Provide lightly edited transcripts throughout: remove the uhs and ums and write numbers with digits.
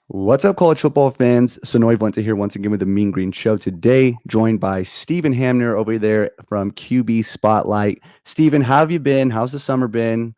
What's up, college football fans? Sonoy Valente here once again with the Mean Green Show. Today, joined by Stephen Hamner over there from QB Spotlight. Stephen, how have you been? How's the summer been?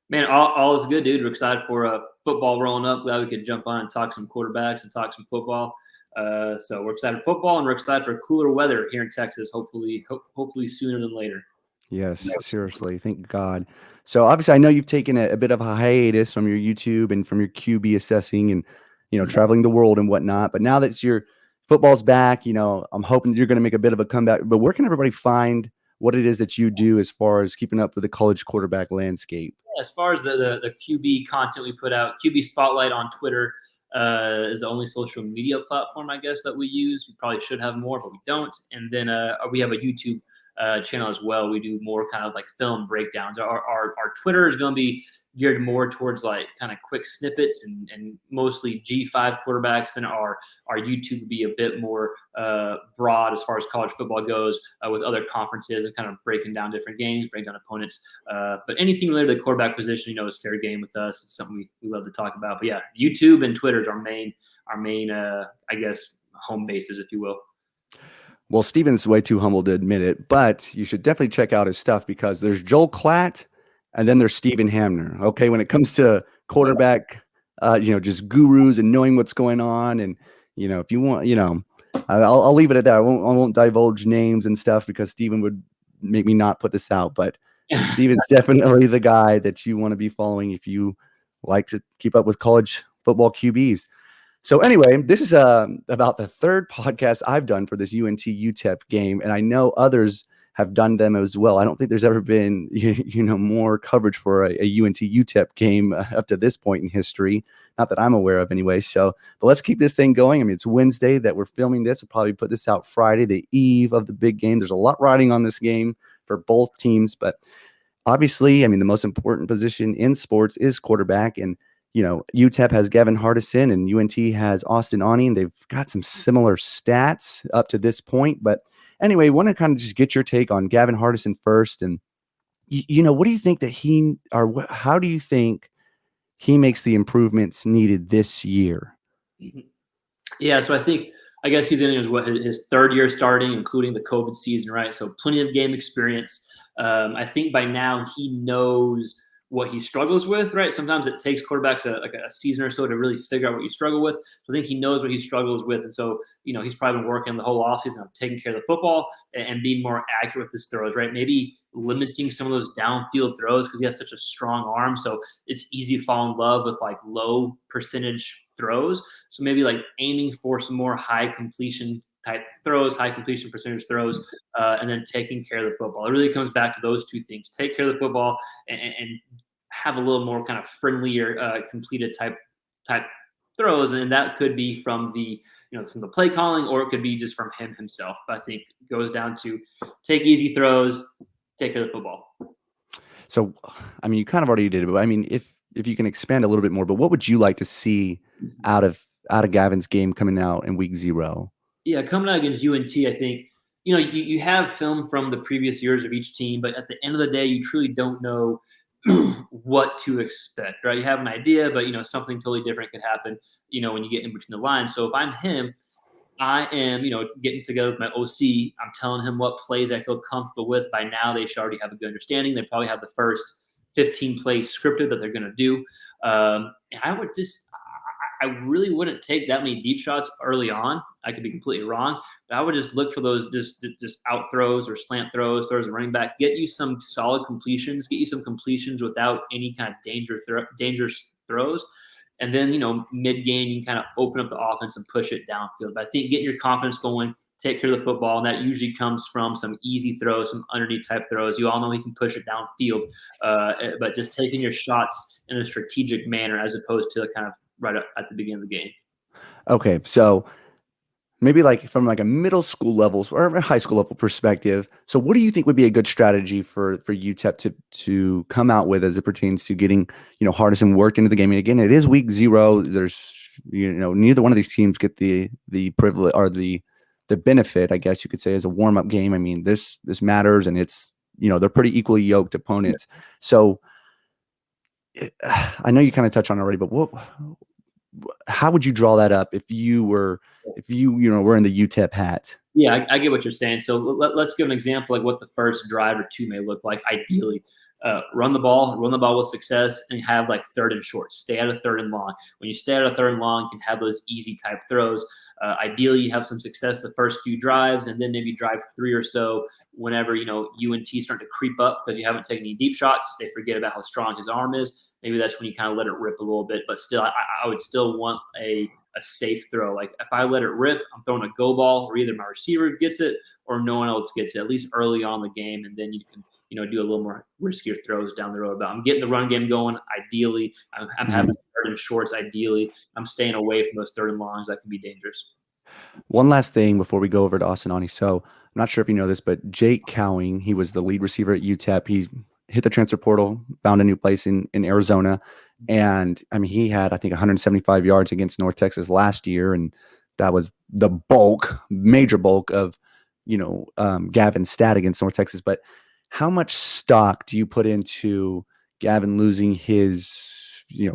Man, all is good, dude. We're excited for football rolling up. Glad we could jump on and talk some quarterbacks and talk some football. So we're excited for football, and we're excited for cooler weather here in Texas. Hopefully sooner than later. Yes, seriously. Thank God. So obviously, I know you've taken a bit of a hiatus from your YouTube and from your QB assessing and, traveling the world and whatnot. But now that your football's back, I'm hoping that you're going to make a bit of a comeback. But where can everybody find what it is that you do as far as keeping up with the college quarterback landscape? As far as the QB content we put out, QB Spotlight on Twitter is the only social media platform, I guess, that we use. We probably should have more, but we don't. And then we have a YouTube channel as well. We do more kind of like film breakdowns. Our Twitter is going to be geared more towards like kind of quick snippets and mostly G5 quarterbacks. And our YouTube would be a bit more broad as far as college football goes with other conferences and kind of breaking down different games, breaking down opponents. But anything related to the quarterback position, is fair game with us. It's something we love to talk about. But yeah, YouTube and Twitter is our main I guess, home bases, if you will. Well, Steven's way too humble to admit it, but you should definitely check out his stuff because there's Joel Klatt and then there's Stephen Hamner. Okay, when it comes to quarterback, just gurus and knowing what's going on, and if you want, I'll leave it at that. I won't divulge names and stuff because Stephen would make me not put this out. But Stephen's definitely the guy that you want to be following if you like to keep up with college football QBs. So anyway, this is about the third podcast I've done for this UNT UTEP game, and I know others have done them as well. I don't think there's ever been more coverage for a UNT UTEP game up to this point in history, not that I'm aware of anyway. So, but let's keep this thing going. I mean, it's Wednesday that we're filming this. We'll probably put this out Friday, the eve of the big game. There's a lot riding on this game for both teams, but obviously, I mean, the most important position in sports is quarterback, and UTEP has Gavin Hardison and UNT has Aune, and they've got some similar stats up to this point. But anyway, I want to kind of just get your take on Gavin Hardison first. And, what do you think that how do you think he makes the improvements needed this year? Yeah, so I guess he's in his third year starting, including the COVID season, right? So plenty of game experience. I think by now he knows what he struggles with, right? Sometimes it takes quarterbacks a season or so to really figure out what you struggle with. So I think he knows what he struggles with. And so, he's probably been working the whole offseason on taking care of the football and being more accurate with his throws, right? Maybe limiting some of those downfield throws because he has such a strong arm. So it's easy to fall in love with like low percentage throws. So maybe like aiming for some more high completion type throws, high completion percentage throws, and then taking care of the football. It really comes back to those two things: take care of the football and have a little more kind of friendlier completed type throws, and that could be from the from the play calling, or it could be just from him himself. But I think it goes down to take easy throws, take care of the football. So, I mean, you kind of already did it, but I mean, if you can expand a little bit more, but what would you like to see out of Gavin's game coming out in week 0? Yeah, coming out against UNT, I think you have film from the previous years of each team, but at the end of the day, you truly don't know what to expect, right? You have an idea, but something totally different could happen, when you get in between the lines. So if I'm him, I am, getting together with my OC. I'm telling him what plays I feel comfortable with. By now, they should already have a good understanding. They probably have the first 15 plays scripted that they're going to do. And I really wouldn't take that many deep shots early on. I could be completely wrong, but I would just look for those just out throws or slant throws a running back. Get you some solid completions. Get you some completions without any kind of dangerous throws. And then, mid game, you can kind of open up the offense and push it downfield. But I think getting your confidence going, take care of the football, and that usually comes from some easy throws, some underneath type throws. You all know he can push it downfield, but just taking your shots in a strategic manner as opposed to kind of right at the beginning of the game. Okay, so maybe like from like a middle school level or a high school level perspective. So what do you think would be a good strategy for UTEP to come out with as it pertains to getting, Hardison worked into the game? And again, it is week 0. There's, neither one of these teams get the privilege or the benefit, I guess you could say, as a warm-up game. I mean, this matters, and it's, they're pretty equally yoked opponents. So I know you kind of touched on it already, but how would you draw that up if you were were in the UTEP hat? Yeah, I get what you're saying. So let's give an example like what the first drive or two may look like. Ideally, run the ball with success, and have like third and short. Stay out of third and long. When you stay out of third and long, you can have those easy type throws. Ideally, you have some success the first few drives, and then maybe drive 3 or so whenever UNT start to creep up because you haven't taken any deep shots. They forget about how strong his arm is. Maybe that's when you kind of let it rip a little bit. But still, I would still want a safe throw. Like if I let it rip, I'm throwing a go ball, or either my receiver gets it or no one else gets it, at least early on the game, and then you can do a little more riskier throws down the road. But I'm getting the run game going. Ideally, I'm having third and shorts. Ideally, I'm staying away from those third and longs that can be dangerous. One last thing before we go over to Aune. So I'm not sure if you know this, but Jake Cowing, he was the lead receiver at UTEP. He hit the transfer portal, found a new place in Arizona. And I mean, he had, I think, 175 yards against North Texas last year. And that was the major bulk of, Gavin's stat against North Texas. But how much stock do you put into Gavin losing his,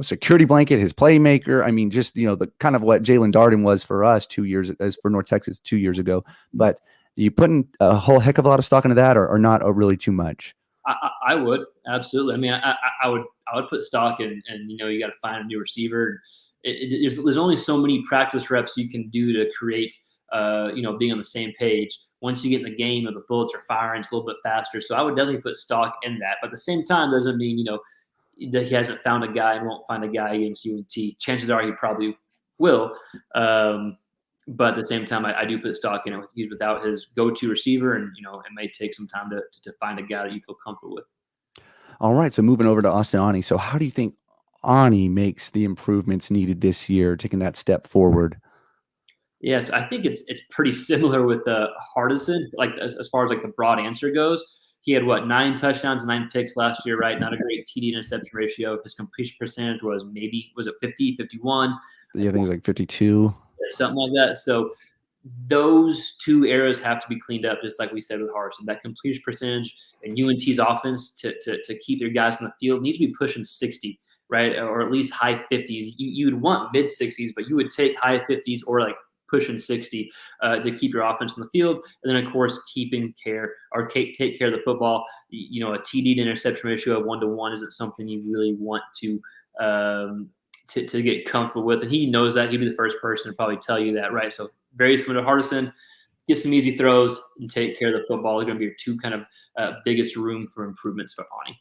security blanket, his playmaker? I mean, just, the kind of what Jalen Darden was for us 2 years, as for North Texas 2 years ago. But you putting a whole heck of a lot of stock into that, or not really too much? I would absolutely. I mean, I would put stock in, and you got to find a new receiver. There's only so many practice reps you can do to create, being on the same page. Once you get in the game, the bullets are firing, it's a little bit faster. So I would definitely put stock in that. But at the same time, doesn't mean that he hasn't found a guy and won't find a guy against UNT. Chances are he probably will. But at the same time, I do put stock in it. He's without his go-to receiver, and it may take some time to find a guy that you feel comfortable with. All right, so moving over to Aune. So how do you think Aune makes the improvements needed this year, taking that step forward? Yes, I think it's pretty similar with Hardison. Like as far as like the broad answer goes, he had 9 touchdowns, 9 picks last year, right? Not a great TD interception ratio. His completion percentage was it 50, 51? Yeah, I think it was like 52. Something like that. So those 2 areas have to be cleaned up, just like we said with Hardison. That completion percentage and UNT's offense to keep their guys on the field needs to be pushing 60, right? Or at least high 50s. You'd want mid 60s, but you would take high 50s or like pushing 60 to keep your offense on the field. And then, of course, take care of the football. A TD to interception ratio of 1-to-1 isn't something you really want to get comfortable with. And he knows that. He'd be the first person to probably tell you that, right? So very similar to Hardison. Get some easy throws and take care of the football. They're going to be your 2 kind of biggest room for improvements for Aune.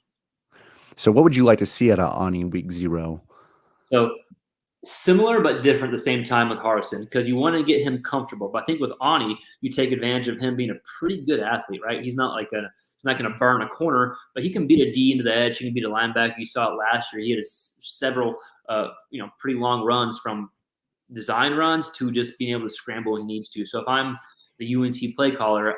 So what would you like to see out of Aune in week 0? So similar but different at the same time with Hardison, because you want to get him comfortable. But I think with Aune, you take advantage of him being a pretty good athlete, right? He's not going to burn a corner, but he can beat a D into the edge. He can beat a linebacker. You saw it last year. He had several, pretty long runs, from design runs to just being able to scramble when he needs to. So if I'm the UNT play caller,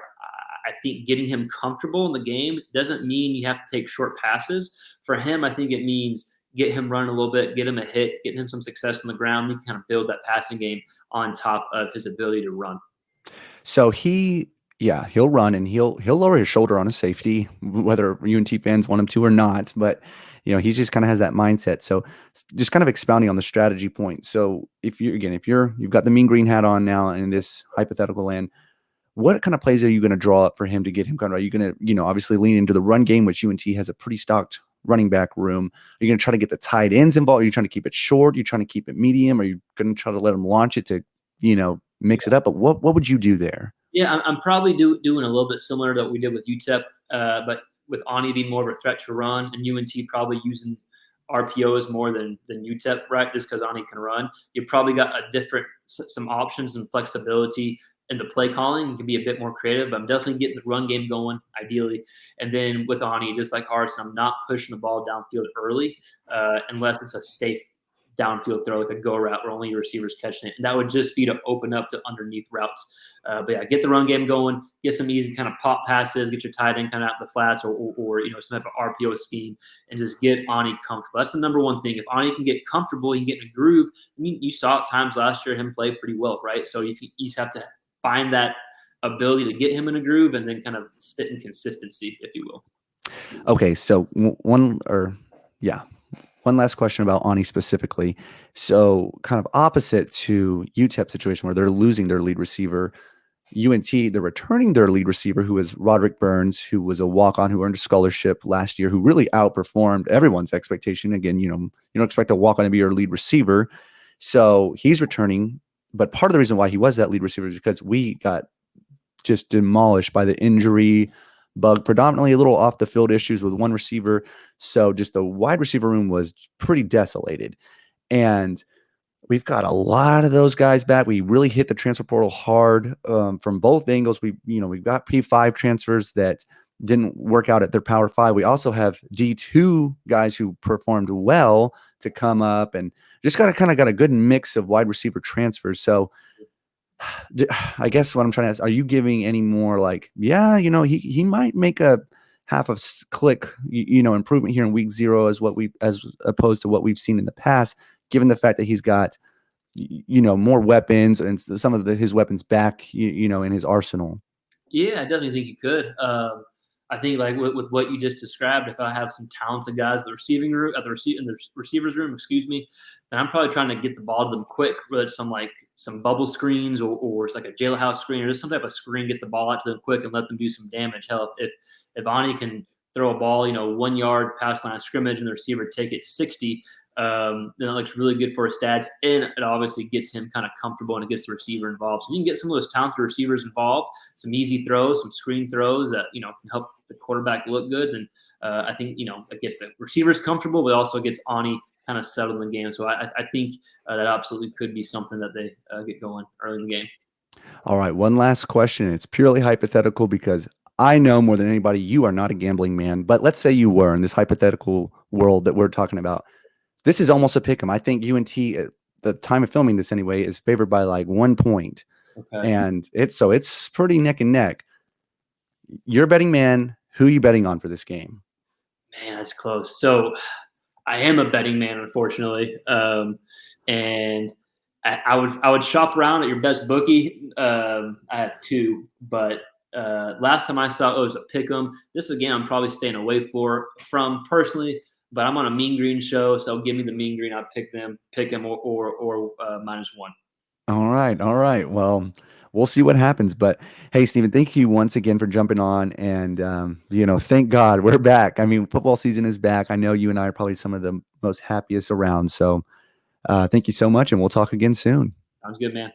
I think getting him comfortable in the game doesn't mean you have to take short passes. For him, I think it means get him running a little bit, get him a hit, get him some success on the ground. You can kind of build that passing game on top of his ability to run. So he'll run, and he'll lower his shoulder on a safety, whether UNT fans want him to or not. But he just kind of has that mindset. So just kind of expounding on the strategy point. So if you've got the mean green hat on now in this hypothetical land, what kind of plays are you going to draw up for him to get him kind of? Are you going to obviously lean into the run game, which UNT has a pretty stocked running back room? Are you going to try to get the tight ends involved? Are you trying to keep it short? Are you trying to keep it medium? Are you going to try to let him launch it to mix it up? But what would you do there? Yeah, I'm probably doing a little bit similar to what we did with UTEP, but with Aune being more of a threat to run, and UNT probably using RPOs more than UTEP, right? Just because Aune can run. You probably got some options and flexibility in the play calling. You can be a bit more creative, but I'm definitely getting the run game going, ideally. And then with Aune, just like Hardison, I'm not pushing the ball downfield early unless it's a safe downfield throw, like a go route where only your receivers catching it. And that would just be to open up to underneath routes. But yeah, get the run game going, get some easy kind of pop passes, get your tight end kind of out the flats or some type of RPO scheme, and just get Aune comfortable. That's the number one thing. If Aune can get comfortable, he can get in a groove. I mean, you saw at times last year him play pretty well, right? So you just have to find that ability to get him in a groove and then kind of sit in consistency, if you will. Okay, so one one last question about Aune specifically. So kind of opposite to UTEP situation where they're losing their lead receiver. UNT, they're returning their lead receiver, who is Roderick Burns, who was a walk-on who earned a scholarship last year, who really outperformed everyone's expectation. Again, you don't expect a walk-on to be your lead receiver. So he's returning. But part of the reason why he was that lead receiver is because we got just demolished by the injury bug, predominantly a little off the field issues with one receiver. So just the wide receiver room was pretty desolated. And we've got a lot of those guys back. We really hit the transfer portal hard from both angles. We've got P5 transfers that didn't work out at their Power 5. We also have D2 guys who performed well to come up, and just got a good mix of wide receiver transfers. So I guess what I'm trying to ask, are you giving any more like, he might make a half of click, improvement here in week 0 as opposed to what we've seen in the past, given the fact that he's got, more weapons and some of his weapons back, in his arsenal? Yeah, I definitely think you could. I think like with what you just described, if I have some talented guys in the receiving room in the receivers room, excuse me, then I'm probably trying to get the ball to them quick, whether it's some bubble screens or it's like a jailhouse screen or just some type of screen, get the ball out to them quick and let them do some damage. Hell, if Aune can throw a ball, 1 yard past line of scrimmage and the receiver take it 60, then it looks really good for his stats, and it obviously gets him kind of comfortable and it gets the receiver involved. So you can get some of those talented receivers involved, some easy throws, some screen throws that can help the quarterback look good. And I think it gets the receivers comfortable, but also gets Aune kind of settled in the game. So I think that absolutely could be something that they get going early in the game. All right, one last question. It's purely hypothetical because I know more than anybody you are not a gambling man, but let's say you were in this hypothetical world that we're talking about. This is almost a pick 'em. I think UNT at the time of filming this anyway is favored by like 1 point. Okay. And it's pretty neck and neck. You're a betting man. Who are you betting on for this game? Man, that's close. So I am a betting man, unfortunately, and I would shop around at your best bookie. I have 2, but last time I saw it was a pick 'em. This again, I'm probably staying away from personally, but I'm on a Mean Green show, so give me the Mean Green. I'll pick them or -1. All right. All right. Well, we'll see what happens. But hey, Stephen, thank you once again for jumping on. And, thank God we're back. I mean, football season is back. I know you and I are probably some of the most happiest around. So thank you so much. And we'll talk again soon. Sounds good, man.